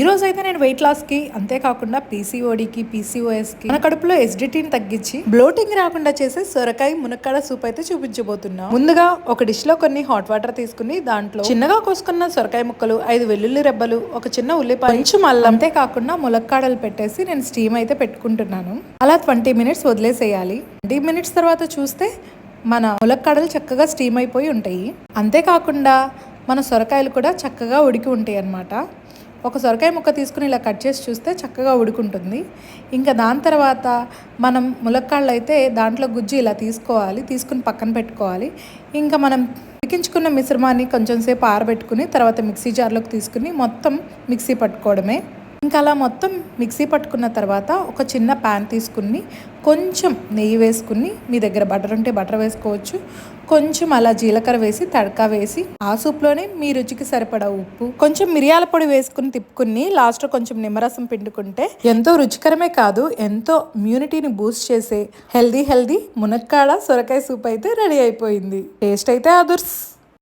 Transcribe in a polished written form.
ఈ రోజు అయితే నేను వెయిట్ లాస్ కి అంతేకాకుండా పీసీఓడికి పీసీఓఎస్కి మన కడుపులో ఎస్డిటీని తగ్గించి బ్లోటింగ్ రాకుండా చేసే సొరకాయ మునక్కాడ సూప్ అయితే చూపించబోతున్నా. ముందుగా ఒక డిష్ లో కొన్ని హాట్ వాటర్ తీసుకుని దాంట్లో చిన్నగా కోసుకున్న సొరకాయ ముక్కలు, 5 వెల్లుల్లి రెబ్బలు, ఒక చిన్న ఉల్లిపాయ, కొంచెం అల్లం, అంతేకాకుండా ములక్కాడలు పెట్టేసి నేను స్టీమ్ అయితే పెట్టుకుంటున్నాను. అలా 20 మినిట్స్ వదిలేసేయాలి. 20 మినిట్స్ తర్వాత చూస్తే మన ములక్కాడలు చక్కగా స్టీమ్ అయిపోయి ఉంటాయి. అంతేకాకుండా మన సొరకాయలు కూడా చక్కగా ఉడికి ఉంటాయి అన్నమాట. ఒక సొరకాయ ముక్క తీసుకుని ఇలా కట్ చేసి చూస్తే చక్కగా ఉడుకుంటుంది. ఇంకా దాని తర్వాత మనం ములక్కాళ్ళు అయితే దాంట్లో గుజ్జు ఇలా తీసుకోవాలి, తీసుకుని పక్కన పెట్టుకోవాలి. ఇంకా మనం ఉడికించుకున్న మిశ్రమాన్ని కొంచెం సేపు ఆరబెట్టుకుని తర్వాత మిక్సీ జార్లోకి తీసుకుని మొత్తం మిక్సీ పట్టుకోవడమే. ఇంకా అలా మొత్తం మిక్సీ పట్టుకున్న తర్వాత ఒక చిన్న ప్యాన్ తీసుకుని కొంచెం నెయ్యి వేసుకుని, మీ దగ్గర బటర్ ఉంటే బటర్ వేసుకోవచ్చు, కొంచెం అలా జీలకర్ర వేసి తడకా వేసి ఆ సూప్లోనే మీ రుచికి సరిపడా ఉప్పు, కొంచెం మిరియాల పొడి వేసుకుని తిప్పుకుని లాస్ట్లో కొంచెం నిమ్మరసం పిండుకుంటే ఎంతో రుచికరమే కాదు, ఎంతో ఇమ్యూనిటీని బూస్ట్ చేసే హెల్దీ మునక్కాడ సొరకాయ సూప్ అయితే రెడీ అయిపోయింది. టేస్ట్ అయితే అదుర్స్.